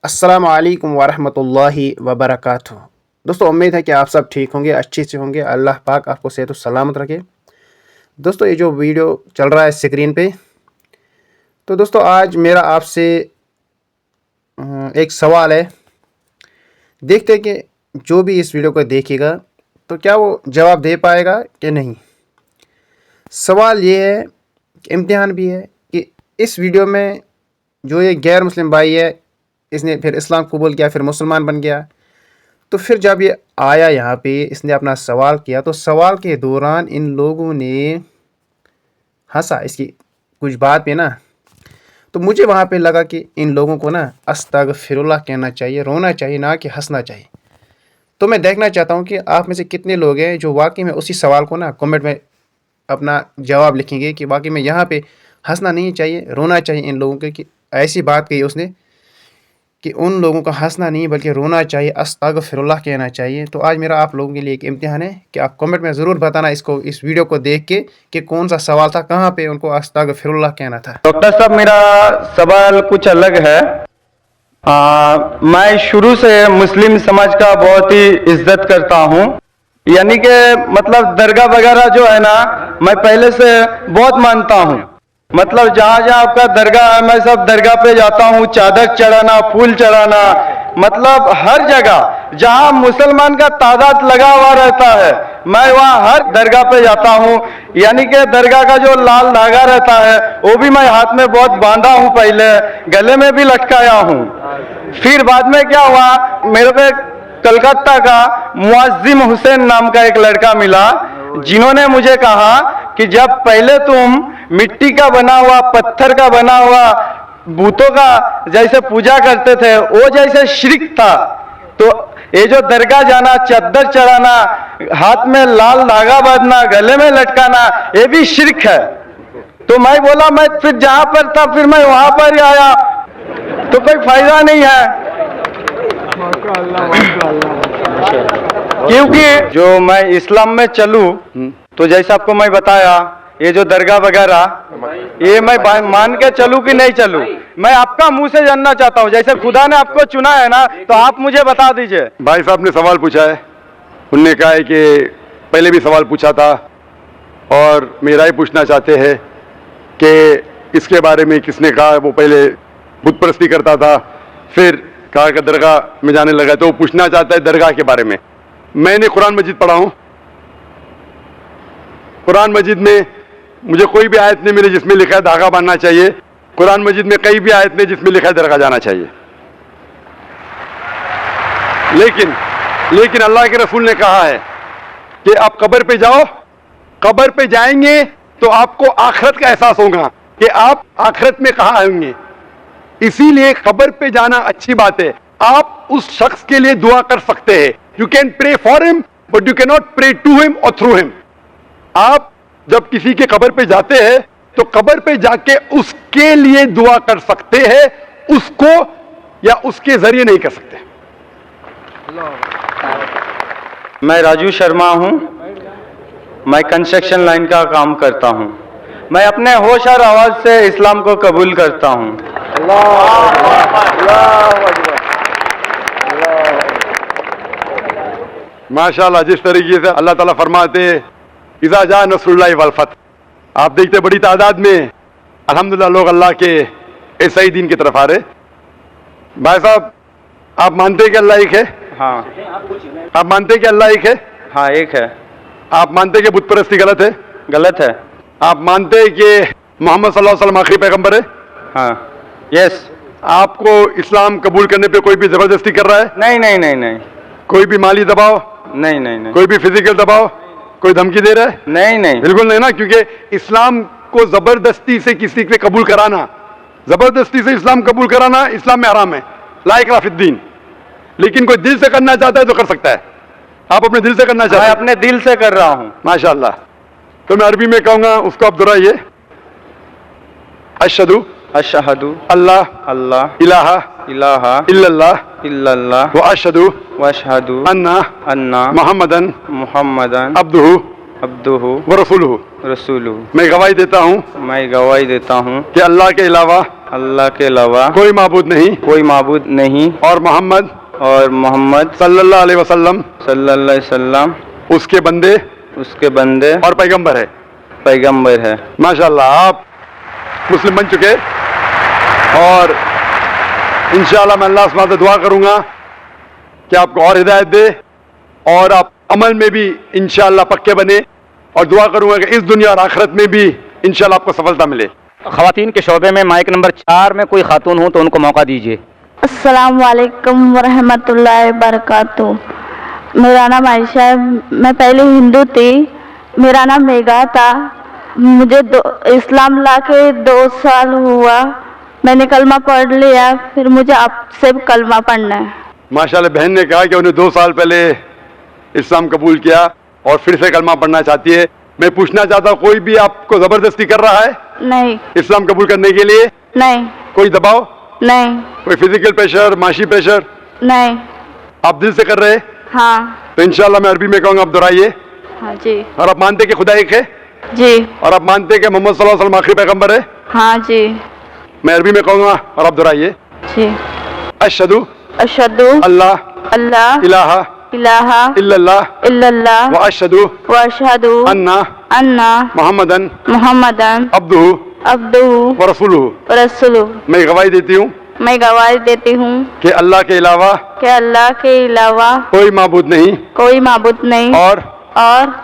अस्सलाम वालेकुम वरहमतुल्लाहि वबरकातुहू। दोस्तों, उम्मीद है कि आप सब ठीक होंगे, अच्छे से होंगे। अल्लाह पाक आपको सेहत सलामत रखे। दोस्तों, ये जो वीडियो चल रहा है स्क्रीन पे, तो दोस्तों आज मेरा आपसे एक सवाल है। देखते हैं कि जो भी इस वीडियो को देखेगा तो क्या वो जवाब दे पाएगा कि नहीं। सवाल ये है, इम्तिहान भी है कि इस वीडियो में जो ये गैर मुस्लिम भाई है, इसने फिर इस्लाम कबूल किया, फिर मुसलमान बन गया। तो फिर जब ये आया यहाँ पे, इसने अपना सवाल किया, तो सवाल के दौरान इन लोगों ने हंसा इसकी कुछ बात पे ना। तो मुझे वहाँ पे लगा कि इन लोगों को ना अस्तगफिरुल्लाह कहना चाहिए, रोना चाहिए, ना कि हंसना चाहिए। तो मैं देखना चाहता हूँ कि आप में से कितने लोग हैं जो वाकई में उसी सवाल को ना कमेंट में अपना जवाब लिखेंगे कि वाकई में यहाँ पे हंसना नहीं चाहिए, रोना चाहिए इन लोगों के। कि ऐसी बात कही उसने कि उन लोगों का हंसना नहीं बल्कि रोना चाहिए, अस्तगफिरुल्लाह कहना चाहिए। तो आज मेरा आप लोगों के लिए एक इम्तिहान है कि आप कमेंट में ज़रूर बताना इसको, इस वीडियो को देख के, कि कौन सा सवाल था, कहाँ पे उनको अस्तगफिरुल्लाह कहना था। डॉक्टर साहब, मेरा सवाल कुछ अलग है। मैं शुरू से मुस्लिम समाज का बहुत ही इज्जत करता हूँ, यानी कि मतलब दरगाह वगैरह जो है ना, मैं पहले से बहुत मानता हूँ। मतलब जहाँ जहाँ आपका दरगाह है, मैं सब दरगाह पे जाता हूँ, चादर चढ़ाना, फूल चढ़ाना, मतलब हर जगह जहाँ मुसलमान का तादाद लगा हुआ रहता है, मैं वहाँ हर दरगाह पे जाता हूँ। यानी कि दरगाह का जो लाल धागा रहता है वो भी मैं हाथ में बहुत बांधा हूँ, पहले गले में भी लटकाया हूँ। फिर बाद में क्या हुआ, मेरे को कलकत्ता का मुअज्जिम हुसैन नाम का एक लड़का मिला, जिन्होंने मुझे कहा कि जब पहले तुम मिट्टी का बना हुआ, पत्थर का बना हुआ भूतों का जैसे पूजा करते थे, वो जैसे शिर्क था, तो ये जो दरगाह जाना, चादर चढ़ाना, हाथ में लाल धागा बांधना, गले में लटकाना, ये भी शिर्क है। तो मैं बोला, मैं फिर जहां पर था फिर मैं वहां पर ही आया, तो कोई फायदा नहीं है। क्योंकि जो मैं इस्लाम में चलूं, तो जैसे आपको मैं बताया, ये जो दरगाह वगैरह, ये मैं मान के चलूं कि नहीं चलूं, मैं आपका मुंह से जानना चाहता हूं। जैसे खुदा ने आपको चुना है ना, तो आप मुझे बता दीजिए। भाई साहब ने सवाल पूछा है, उनने कहा है कि पहले भी सवाल पूछा था और मेरा ही पूछना चाहते हैं कि इसके बारे में किसने कहा। वो पहले बुत परस्ती करता था, फिर कहा कि दरगाह में जाने लगा, तो वो पूछना चाहता है दरगाह के बारे में। मैंने कुरान मजीद पढ़ा हूँ, कुरान मजीद में मुझे कोई भी आयत नहीं मिली जिसमें लिखा है धागा बांधना चाहिए। कुरान मजीद में कई भी आयत नहीं जिसमें लिखा है दरगाह जाना चाहिए। लेकिन अल्लाह के रसूल ने कहा है कि आप कब्र पे जाओ, कब्र पे जाएंगे तो आपको आखिरत का एहसास होगा कि आप आखिरत में कहाँ आएंगे। इसीलिए कब्र पे जाना अच्छी बात है। आप उस शख्स के लिए दुआ कर सकते हैं, you can pray for him but you can not pray to him और थ्रू हिम। आप जब किसी के कब्र पे जाते हैं तो कब्र पे जाके उसके लिए दुआ कर सकते हैं, उसको या उसके जरिए नहीं कर सकते। मैं राजू शर्मा हूं, मैं कंस्ट्रक्शन लाइन का काम करता हूं। मैं अपने होश और आवाज से इस्लाम को कबूल करता हूं। माशाल्लाह, जिस तरीके से अल्लाह ताला फरमाते इज़ा जा नस्रुल्लाहि वल फतह, आप देखते बड़ी तादाद में अल्हम्दुलिल्लाह लोग अल्लाह के इस सही दीन की तरफ आ रहे। भाई साहब, आप मानते हैं कि अल्लाह एक है? हाँ। आप मानते हैं कि अल्लाह एक है? हाँ, एक है। आप मानते हैं कि बुत परस्ती गलत है? गलत है। आप मानते हैं कि मोहम्मद सल्लल्लाहु अलैहि वसल्लम आखिरी पैगंबर है? हाँ। यस। आपको इस्लाम कबूल करने पे कोई भी जबरदस्ती कर रहा है? नहीं नहीं नहीं नहीं। कोई भी माली दबाव? नहीं नहीं नहीं। कोई भी फिजिकल दबाव? कोई धमकी दे रहा है? नहीं नहीं, बिल्कुल नहीं ना, क्योंकि इस्लाम को जबरदस्ती से किसी पे कबूल कराना, जबरदस्ती से इस्लाम कबूल कराना इस्लाम में हराम है, ला इकराह फिद्दीन। लेकिन कोई दिल से करना चाहता है तो कर सकता है। आप अपने दिल से करना चाहते हैं? मैं अपने दिल से कर रहा हूँ। माशाअल्लाह। तो मैं अरबी में कहूंगा, उसको आप दोहराइए। अशहदु अशहदु अल्लाह अल्लाह इलाहा इलाहा इल्लल्लाह इल्लल्लाह व अशहदु वअशहदु अन्ना मुहम्मदन मुहम्मदन अब्दुहु अब्दुहु व रसूलुहु। रसूलुहु। मैं गवाही देता हूँ मैं गवाही देता हूँ कि अल्लाह के अलावा अल्लाह के अलावा कोई माबूद नहीं कोई माबूद नहीं और मोहम्मद मोहम्मद सल्लल्लाहु अलैहि वसल्लम सल्लल्लाहु अलैहि वसल्लम उसके बंदे उसके बंदे और पैगंबर है। पैगंबर है। माशाल्लाह, आप मुस्लिम बन चुके और इंशाअल्लाह मैं अल्लाह से दुआ करूंगा कि आपको और हिदायत दे और आप अमल में भी इंशाअल्लाह पक्के बने, और दुआ करूंगा कि इस दुनिया और आखिरत में भी इंशाअल्लाह आपको सफलता मिले। ख़वातीन के शोबे में माइक नंबर 4 में कोई खातून हो तो उनको मौका दीजिए। अस्सलाम वालेकुम वरहमतुल्लाहि वबरकातुहू। मेरा नाम आयशा है। मैं पहले हिंदू थी, मेरा नाम मेघा था। मुझे इस्लाम लाके 2 साल हुआ। मैंने कलमा पढ़ लिया, फिर मुझे आपसे कलमा पढ़ना है। माशाल्लाह, बहन ने कहा कि उन्हें 2 साल पहले इस्लाम कबूल किया और फिर से कलमा पढ़ना चाहती है। मैं पूछना चाहता हूँ, कोई भी आपको जबरदस्ती कर रहा है नहीं, इस्लाम कबूल करने के लिए? नहीं, कोई दबाव नहीं, कोई फिजिकल प्रेशर, माशी प्रेशर? नहीं। आप दिल से कर रहे हैं? हाँ। तो इंशाल्लाह मैं अरबी में कहूँगा, आप दोहराइए। हाँ जी। और आप मानते कि खुदा एक है? जी। और आप मानते हैं कि मोहम्मद सल्लल्लाहु अलैहि वसल्लम आखिरी पैगंबर है? हाँ जी। मैं अरबी में कहूँगा और आप दोहराइए। जी। अशहदु अशहदु अल्लाह अल्लाह इलाहा इलाहा इल्लल्लाह इल्लल्लाह व अशहदु व अशहदु अन्ना मुहम्मदन अब्दुहु अब्दुहु व रसूलुहु। रसूलुहु। मैं गवाही देती हूँ मैं गवाही देती हूँ कि अल्लाह के अलावा कि अल्लाह के अलावा कोई माबूद नहीं कोई माबूद नहीं और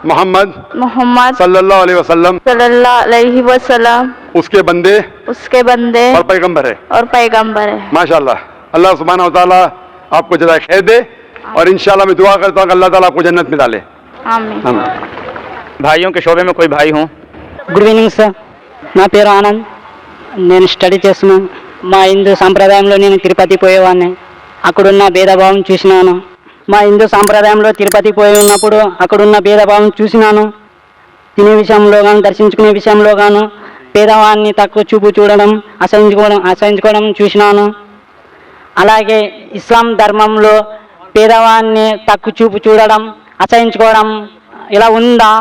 मोहम्मद सल्लल्लाहु अलैहि वसल्लम सल्लल्लाहु अलैहि वसल्लम उसके बंदे और पैगंबर है। पैगंबर है। माशाल्लाह, अल्लाह सुब्हानहू व तआला आपको जज़ाए खैर दे, और इंशाल्लाह मैं दुआ करता हूँ कि अल्लाह ताला आपको जन्नत में डाले। आमीन। भाइयों के शोबे में कोई भाई हो? గుడ్ ఈవినింగ్ సార్, నా పేరు ఆనంద్. నేను స్టడీ చేస్తున్నాను. మా హిందూ సాంప్రదాయంలో నేను తిరుపతి పోయేవాడిని. అక్కడున్న భేదభావం చూసినాను. మా హిందూ సాంప్రదాయంలో తిరుపతి పోయి ఉన్నప్పుడు అక్కడున్న భేదభావం చూసినాను. తినే విషయంలో కానీ దర్శించుకునే విషయంలో గాను పేదవాడిని తక్కువ చూపు చూడడం, అసహించుకోవడం చూసినాను. అలాగే ఇస్లాం ధర్మంలో పేదవాడిని తక్కువ చూపు చూడడం, అసహించుకోవడం ఇలా ఉందా?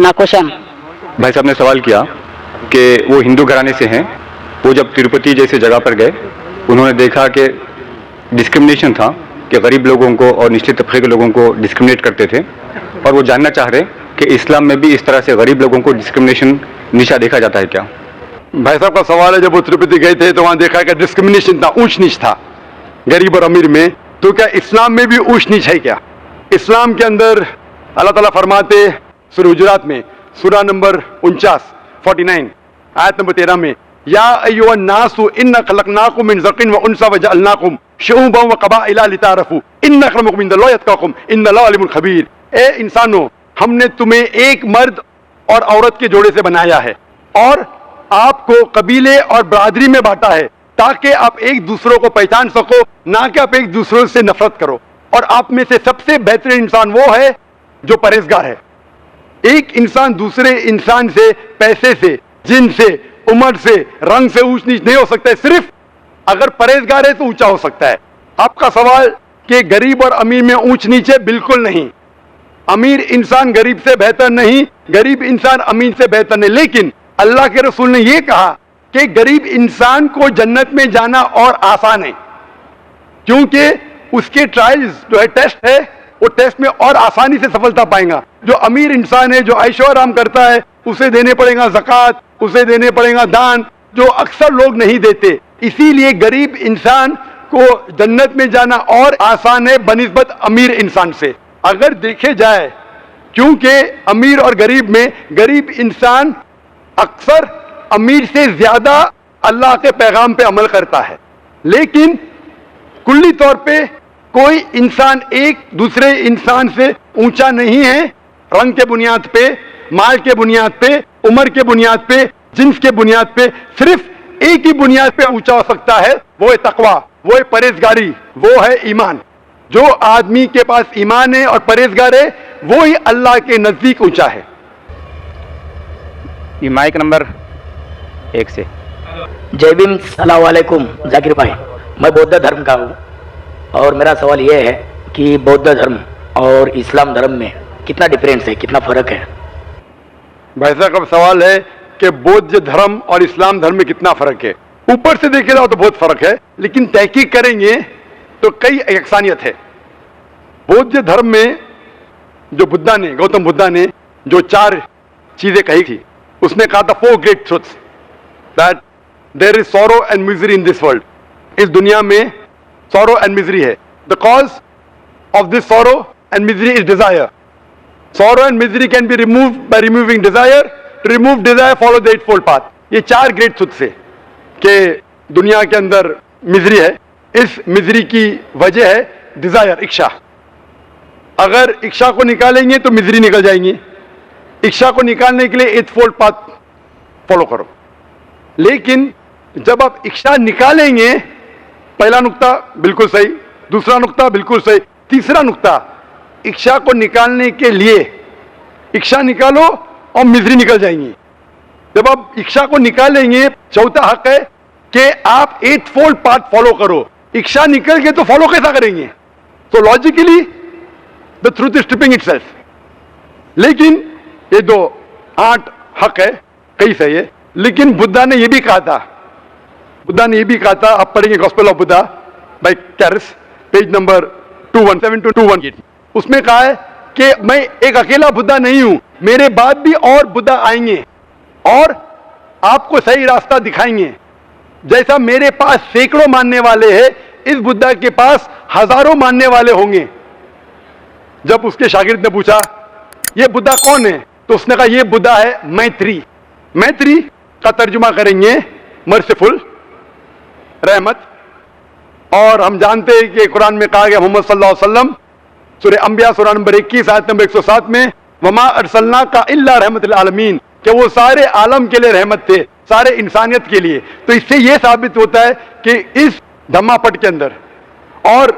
నా క్వశ్చన్. भाई साहब ने सवाल किया कि वो हिंदू घराने से हैं, वो जब तिरुपति जैसे जगह पर गए उन्होंने देखा कि डिस्क्रिमिनेशन था, कि गरीब लोगों को और निचले तबके के लोगों को डिस्क्रिमिनेट करते थे, और वो जानना चाह रहे कि इस्लाम में भी इस तरह से गरीब लोगों को डिस्क्रिमिनेशन नीचा देखा जाता है क्या? भाई साहब का सवाल है, जब वो तिरुपति गए थे तो वहाँ देखा कि डिस्क्रिमिनेशन था, ऊंच नीच था गरीब और अमीर में, तो क्या इस्लाम में भी ऊंच नीच है क्या? इस्लाम के अंदर अल्लाह ताला फरमाते सूरह हुजुरात में, सूरह नंबर 49 आयत नंबर 13 में, या अय्युहन नासु इन्ना खलकनाकुम मिन ज़किन व उनसा व जअलनाकुम शुऊबन व क़बाइला लितारफू इन्न अक्रमकुम इंदल्लाहि अत्क़ाकुम इन्नल्लाह अलीमुन खबीर। ए इंसानों, हमने तुम्हें एक मर्द और औरत के जोड़े से बनाया है और आपको कबीले और बरादरी में बांटा है, ताकि आप एक दूसरों को पहचान सको, ना कि आप एक दूसरों से नफरत करो। और आप में से सबसे बेहतरीन इंसान वो है जो परहेजगार है। एक इंसान दूसरे इंसान से पैसे से, जिन से, उम्र से, रंग से ऊंच नीच नहीं हो सकता है, सिर्फ अगर परहेजगार है तो ऊंचा हो सकता है। आपका सवाल कि गरीब और अमीर में ऊंच नीचे, बिल्कुल नहीं। अमीर इंसान गरीब से बेहतर नहीं, गरीब इंसान अमीर से बेहतर नहीं, लेकिन अल्लाह के रसूल ने यह कहा कि गरीब इंसान को जन्नत में जाना और आसान है, क्योंकि उसके ट्रायल्स जो है, टेस्ट है, वो टेस्ट में और आसानी से सफलता पाएगा। जो अमीर इंसान है, जो ऐशो आराम करता है, उसे देने पड़ेगा ज़कात, उसे देने पड़ेगा दान, जो अक्सर लोग नहीं देते। इसीलिए गरीब इंसान को जन्नत में जाना और आसान है बनिस्बत अमीर इंसान से, अगर देखे जाए, क्योंकि अमीर और गरीब में गरीब इंसान अक्सर अमीर से ज्यादा अल्लाह के पैगाम पे अमल करता है। लेकिन कुल्ली तौर पे कोई इंसान एक दूसरे इंसान से ऊंचा नहीं है, रंग के बुनियाद पे, माल के बुनियाद पे, उम्र के बुनियाद पे, जिन्स के बुनियाद पे, सिर्फ एक ही बुनियाद पे ऊंचा हो सकता है, वो है तकवा, वो है परहेजगारी, वो है ईमान। जो आदमी के पास ईमान है और परहेजगार है, वो ही अल्लाह के नजदीक ऊंचा है। ये माइक नंबर 1 से। जय भीम, सलाम वालेकुम जाकिर भाई। मैं बौद्ध धर्म का हूँ और मेरा सवाल यह है कि बौद्ध धर्म और इस्लाम धर्म में कितना डिफरेंस है, कितना फर्क है? भाई साहब का सवाल है कि बौद्ध धर्म और इस्लाम धर्म में कितना फर्क है। اوپر سے دیکھے جاؤ تو بہت فرق ہے, لیکن تحقیق کریں گے تو کئی یکسانیت ہے. بودھ دھرم میں جو بدھا نے, گوتم بدھا نے جو 4 چیزیں کہی تھی, اس میں کہا تھا 4 great truths that there is sorrow and misery in this world. اس دنیا میں sorrow and misery ہے. The cause of this sorrow and misery is desire. Sorrow and misery can be removed by removing desire. To remove desire, follow the eightfold path. یہ 4 great truths ہے کہ دنیا کے اندر misery ہے. اس misery کی وجہ ہے ڈیزائر, اکشا. اگر اکشا کو نکالیں گے تو مزری نکل جائیں گی. اکشا کو نکالنے کے لیے ایٹ فولڈ پاتھ فالو کرو. لیکن جب آپ اکشا نکالیں گے, پہلا نقطہ بالکل صحیح, دوسرا نقطہ بالکل صحیح, تیسرا نقطہ, اکشا کو نکالنے کے لیے اکشا نکالو اور مزری نکل جائیں گی. جب آپ اکشا کو نکالیں گے, چوتھا حق ہے کہ آپ ایٹ فولڈ پاتھ فالو کرو. اکشا نکل گئے تو فالو کیسا کریں گے؟ تو logically the truth is tripping it self. لیکن یہ 8 حق ہے, کئی صحیح ہے. لیکن بدھا نے یہ بھی کہا تھا, آپ پڑھیں گے gospel of Buddha by Carus, page number 217-218. اس میں کہا ہے کہ میں ایک اکیلا بدھا نہیں ہوں, میرے بعد بھی اور بدھا آئیں گے اور آپ کو صحیح راستہ دکھائیں گے. جیسا میرے پاس سینکڑوں ماننے والے ہیں, اس بدھا کے پاس ہزاروں ماننے والے ہوں گے. جب اس کے شاگرد نے پوچھا یہ بدھا کون ہے, تو اس نے کہا یہ بدھا ہے میتری. میتری کا ترجمہ کریں گے مرسیفل, رحمت. اور ہم جانتے ہیں کہ قرآن میں کہا گیا محمد صلی اللہ علیہ وسلم, سورہ انبیاء سورہ نمبر 21 آیت نمبر 107 میں, وما ارسلناک الا رحمت للعالمین, کہ وہ سارے عالم کے لیے رحمت تھے, سارے انسانیت کے لیے. تو اس سے یہ ثابت ہوتا ہے کہ اس دھما پٹ کے اندر اور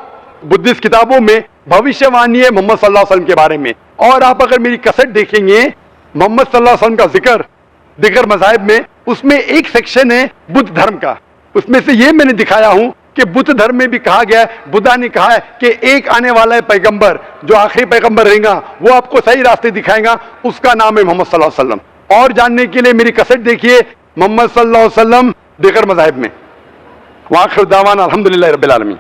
بدھسٹ کتابوں میں بھوشیہ وانی ہے محمد صلی اللہ علیہ وسلم کے بارے میں. اور آپ اگر میری کیسٹ دیکھیں گے محمد صلی اللہ علیہ وسلم کا ذکر دیگر مذاہب میں, اس میں ایک سیکشن ہے بدھ دھرم کا. اس میں سے یہ میں نے دکھایا ہوں کہ بدھ دھرم میں بھی کہا گیا ہے, بدھا نے کہا ہے کہ ایک آنے والا ہے پیغمبر, جو آخری پیغمبر رہے گا, وہ آپ کو صحیح راستے دکھائے گا, اس کا نام ہے محمد صلی اللہ علیہ وسلم. اور جاننے کے لیے میری کیسٹ دیکھیے محمد صلی اللہ علیہ وسلم دیگر مذاہب میں. وآخر دعوانا الحمدللہ رب العالمین.